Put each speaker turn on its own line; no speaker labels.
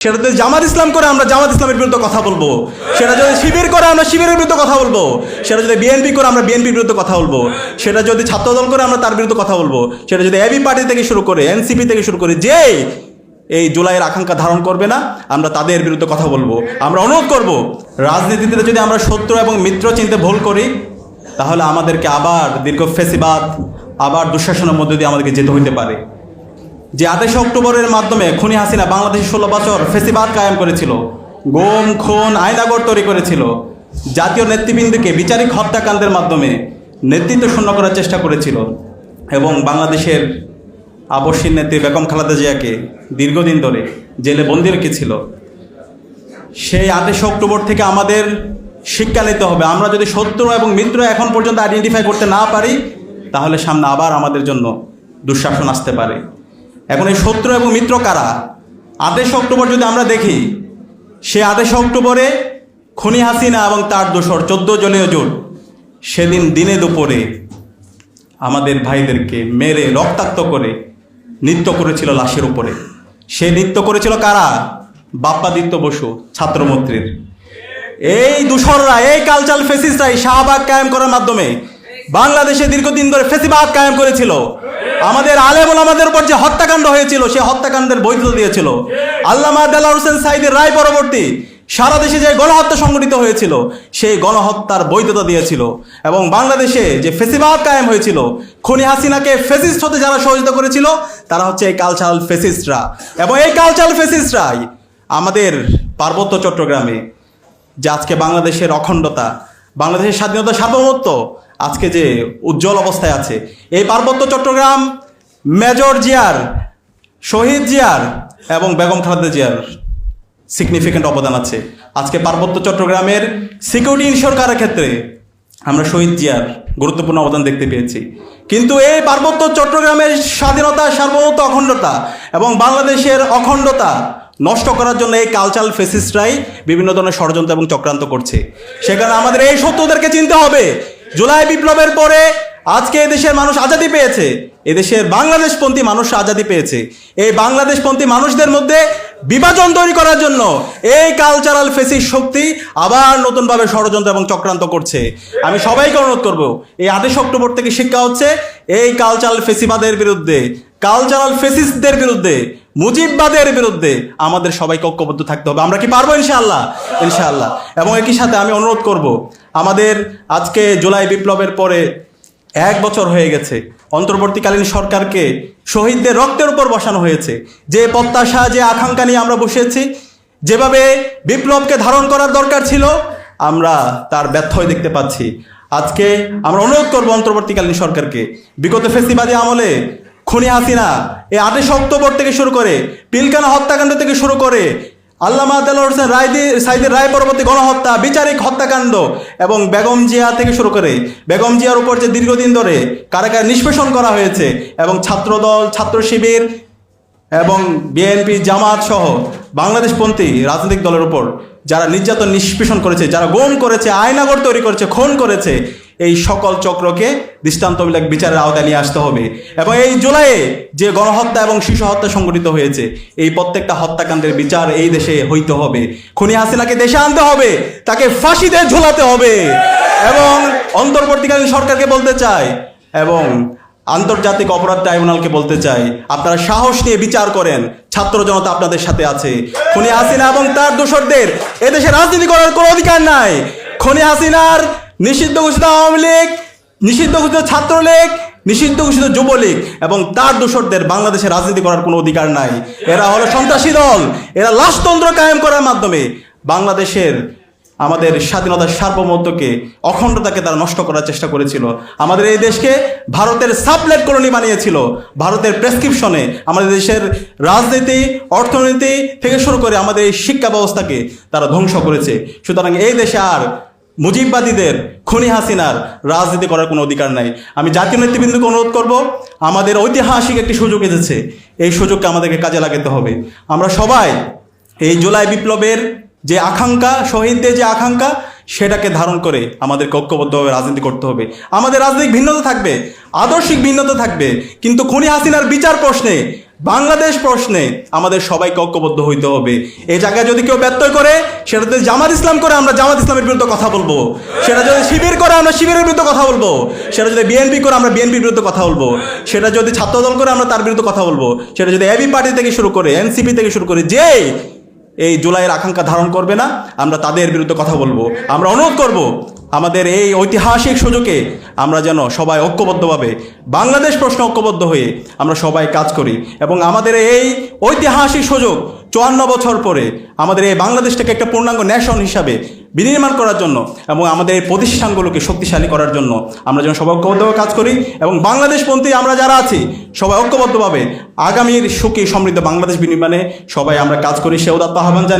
সেটা যদি জামাত ইসলাম করে আমরা জামাত ইসলামের বিরুদ্ধে কথা বলবো, সেটা যদি শিবির করে আমরা শিবিরের বিরুদ্ধে কথা বলবো, সেটা যদি বিএনপি করে আমরা বিএনপির বিরুদ্ধে কথা বলবো, সেটা যদি ছাত্রদল করে আমরা তার বিরুদ্ধে কথা বলবো, সেটা যদি এবি পার্টি থেকে শুরু করে এনসিপি থেকে শুরু করে যে এই জুলাইয়ের আকাঙ্ক্ষা ধারণ করবে না, আমরা তাদের বিরুদ্ধে কথা বলবো। আমরা অনুরোধ করব, রাজনীতিতে যদি আমরা শত্রু এবং মিত্র চিনতে ভুল করি, তাহলে আমাদেরকে আবার দীর্ঘ ফেসিবাদ, আবার দুঃশাসনের মধ্যে দিয়ে আমাদেরকে যেতে হইতে পারে। যে 28 অক্টোবরের মাধ্যমে খুনি হাসিনা বাংলাদেশে 16 বছর ফেসিবাদ কায়েম করেছিল, গুম খুন আয়নাগর তৈরি করেছিল, জাতীয় নেতৃবৃন্দকে বিচারিক হত্যাকাণ্ডের মাধ্যমে নেতৃত্ব শূন্য করার চেষ্টা করেছিল এবং বাংলাদেশের আপসীর নেত্রী বেগম খালেদা জিয়াকে দীর্ঘদিন ধরে জেলে বন্দি রেখেছিল। সেই 28 অক্টোবর থেকে আমাদের শিক্ষা নিতে হবে। আমরা যদি শত্রু এবং মিত্র এখন পর্যন্ত আইডেন্টিফাই করতে না পারি, তাহলে সামনে আবার আমাদের জন্য দুঃশাসন আসতে পারে। এখন এই শত্রু এবং মিত্র কারা? 28 অক্টোবর যদি আমরা দেখি, সে 28 অক্টোবরে খুনি হাসিনা এবং তার দোসর 14 দলীয় জোট সেদিন দিনে দুপুরে আমাদের ভাইদেরকে মেরে রক্তাক্ত করে নৃত্য করেছিল লাশের উপরে। সে নৃত্য করেছিল কারা? বাপ্পাদিত্য বসু ছাত্রমন্ত্রীর। এই দূষররা, এই কালচারাল ফেসিস্টরাই শাহবাগ কায়েম করার মাধ্যমে বাংলাদেশে দীর্ঘদিন ধরে ফেসিবাদ কায়েম করেছিল। আমাদের আলেম ওলামাদের উপর যে হত্যাকাণ্ড হয়েছিল, সেই হত্যাকাণ্ডের বৈধতা দিয়েছিল। আল্লামা দেলোয়ার হোসেন সাঈদীর রায় পরবর্তী সারা দেশে যে গণহত্যা সংঘটিত হয়েছিল, সেই গণহত্যার বৈধতা দিয়েছিল। এবং বাংলাদেশে যে ফেসিবাদ কায়েম হয়েছিল, খুনি হাসিনাকে ফেসিস্ট হতে যারা সহযোগিতা করেছিল, তারা হচ্ছে এই কালচারাল ফেসিস্টরা। এবং এই কালচারাল ফেসিস্টরাই আমাদের পার্বত্য চট্টগ্রামে যে আজকে বাংলাদেশের অখণ্ডতা, বাংলাদেশের স্বাধীনতা, সার্বভৌমত্ব আজকে যে উজ্জ্বল অবস্থায় আছে, এই পার্বত্য চট্টগ্রাম মেজর জিয়ার, শহীদ জিয়ার এবং বেগম খালেদা জিয়ার সিগনিফিক্যান্ট অবদান আছে। আজকে পার্বত্য চট্টগ্রামের সিকিউরিটি ইনশিওর করার ক্ষেত্রে আমরা শহীদ জিয়ার গুরুত্বপূর্ণ অবদান দেখতে পেয়েছি। কিন্তু এই পার্বত্য চট্টগ্রামের স্বাধীনতা, সার্বভৌমত্ব, অখণ্ডতা এবং বাংলাদেশের অখণ্ডতা নষ্ট করার জন্য এই কালচারাল ফেসিস্টরাই বিভিন্ন ধরনের ষড়যন্ত্র এবং চক্রান্ত করছে। সেখানে আমাদের এই সত্যদেরকে চিনতে হবে। জুলাই বিপ্লবের পরে আজকে এদেশের মানুষ আজাদি পেয়েছে, এদেশের বাংলাদেশপন্থী মানুষ আজাদি পেয়েছে। এই বাংলাদেশপন্থী মানুষদের মধ্যে বিভাজন তৈরি করার জন্য এই কালচারাল ফেসিস্ট শক্তি আবার নতুনভাবে ষড়যন্ত্র এবং চক্রান্ত করছে। আমি সবাইকে অনুরোধ করব, এই 28 অক্টোবর থেকে শিক্ষা হচ্ছে এই কালচারাল ফেসিবাদের বিরুদ্ধে, কালচারাল ফেসিস্টদের বিরুদ্ধে, মুজিববাদের বিরুদ্ধে আমাদের সবাইকে ঐক্যবদ্ধ থাকতে হবে। আমরা কি পারবো? ইনশাআল্লাহ, ইনশাআল্লাহ। এবং একই সাথে আমি অনুরোধ করব, আমাদের আজকে জুলাই বিপ্লবের পরে 1 বছর হয়ে গেছে, অন্তর্বর্তীকালীন সরকারকে শহীদদের রক্তের উপর বসানো হয়েছে। যে প্রত্যাশা, যে আকাঙ্ক্ষা নিয়ে আমরা বসেছি, যেভাবে বিপ্লবকে ধারণ করার দরকার ছিল, আমরা তার ব্যর্থই দেখতে পাচ্ছি। আজকে আমরা অনুরোধ করব অন্তর্বর্তীকালীন সরকারকে, বিগত ফেসিবাদী আমলে খুনি হাসিনা এই 28 অক্টোবর থেকে শুরু করে, পিলখানা হত্যাকাণ্ড থেকে শুরু করে, আল্লামা দেলোয়ার হোসেন সাঈদীর রায় পরবর্তী গণহত্যা, বিচারিক হত্যাকাণ্ড এবং বেগম জিয়া থেকে শুরু করে বেগম জিয়ার উপর যে দীর্ঘদিন ধরে কারাগারে নিষ্পেষণ করা হয়েছে, এবং ছাত্রদল, ছাত্র শিবির এবং বিএনপি, জামাত সহ বাংলাদেশপন্থী রাজনৈতিক দলের উপর যারা নির্যাতন নিষ্পেষণ করেছে, যারা গুম করেছে, আয়নাগর তৈরি করেছে, খুন করেছে, এই সকল চক্রকে দৃষ্টান্তমূলক বিচারের আওতায় নিয়ে আসতে হবে। এবং এই জুলাইয়ে যে গণহত্যা এবং শিশু হত্যা সংঘটিত হয়েছে, এই প্রত্যেকটা হত্যাকাণ্ডের বিচার এই দেশে হইতে হবে। খুনি হাসিনাকে দেশে আনতে হবে, তাকে ফাঁসিতে ঝোলাতে হবে। এবং অন্তর্বর্তীকালীন সরকারকে বলতে চাই এবং আন্তর্জাতিক অপরাধ ট্রাইব্যুনালকে বলতে চাই, আপনারা সাহস নিয়ে বিচার করেন। ছাত্র জনতা আপনাদের সাথে আছে। খুনি হাসিনা এবং তার দোসরদের এদেশে রাজনীতি করার কোনো অধিকার নাই। খুনি হাসিনার নিষিদ্ধ ঘোষিত আওয়ামী লীগ, নিষিদ্ধ ঘোষিত ছাত্রলীগ, নিষিদ্ধ ঘোষিত যুবলীগ এবং তার দোসরদের বাংলাদেশে রাজনীতি করার কোনো অধিকার নাই। এরা হলো সন্ত্রাসী দল। এরা লাশতন্ত্র কায়েম করার মাধ্যমে বাংলাদেশের আমাদের স্বাধীনতার সার্বভৌমত্বকে, অখণ্ডতাকে তারা নষ্ট করার চেষ্টা করেছিল। আমাদের এই দেশকে ভারতের সাবলেট কলোনি বানিয়েছিল। ভারতের প্রেসক্রিপশনে আমাদের দেশের রাজনীতি, অর্থনীতি থেকে শুরু করে আমাদের এই শিক্ষা ব্যবস্থাকে তারা ধ্বংস করেছে। সুতরাং এই দেশে আর মুজিববাদীদের, খুনি হাসিনার রাজনীতি করার কোনো অধিকার নাই। আমি জাতীয় নেতৃবৃন্দকে অনুরোধ করব, আমাদের ঐতিহাসিক একটি সুযোগ এসেছে, এই সুযোগকে আমাদেরকে কাজে লাগাতে হবে। আমরা সবাই এই জুলাই বিপ্লবের যে আকাঙ্ক্ষা, শহীদদের যে আকাঙ্ক্ষা, সেটাকে ধারণ করে আমাদেরকে ঐক্যবদ্ধভাবে রাজনীতি করতে হবে। আমাদের রাজনৈতিক ভিন্নতা থাকবে, আদর্শিক ভিন্নতা থাকবে, কিন্তু খুনি হাসিনার বিচার প্রশ্নে বাংলাদেশ প্রশ্নে আমাদের সবাইকে ঐক্যবদ্ধ হইতে হবে। এই জায়গায় যদি কেউ ব্যত্যয় করে, সেটা যদি জামাত ইসলাম করে আমরা জামাত ইসলামের বিরুদ্ধে কথা বলবো। সেটা যদি শিবির করে আমরা শিবিরের বিরুদ্ধে কথা বলবো। সেটা যদি বিএনপি করে আমরা বিএনপির বিরুদ্ধে কথা বলবো। সেটা যদি ছাত্রদল করে আমরা তার বিরুদ্ধে কথা বলবো। সেটা যদি এবি পার্টি থেকে শুরু করে এনসিপি থেকে শুরু করে যে এই জুলাইয়ের আকাঙ্ক্ষা ধারণ করবে না, আমরা তাদের বিরুদ্ধে কথা বলবো। আমরা অনুরোধ করব আমাদের এই ঐতিহাসিক সুযোগে আমরা যেন সবাই ঐক্যবদ্ধভাবে বাংলাদেশ প্রশ্ন ঐক্যবদ্ধ হয়ে আমরা সবাই কাজ করি এবং আমাদের এই ঐতিহাসিক সুযোগ 54 বছর পরে আমাদের এই বাংলাদেশটাকে একটা পূর্ণাঙ্গ ন্যাশন হিসাবে বিনির্মাণ করার জন্য এবং আমাদের এই প্রতিষ্ঠানগুলোকে শক্তিশালী করার জন্য আমরা যেন সবাই ঐক্যবদ্ধভাবে কাজ করি এবং বাংলাদেশপন্থী আমরা যারা আছি সবাই ঐক্যবদ্ধভাবে আগামীর সুখী সমৃদ্ধ বাংলাদেশ বিনির্মাণে সবাই আমরা কাজ করি। সে উদাত্ত আহ্বান জানি।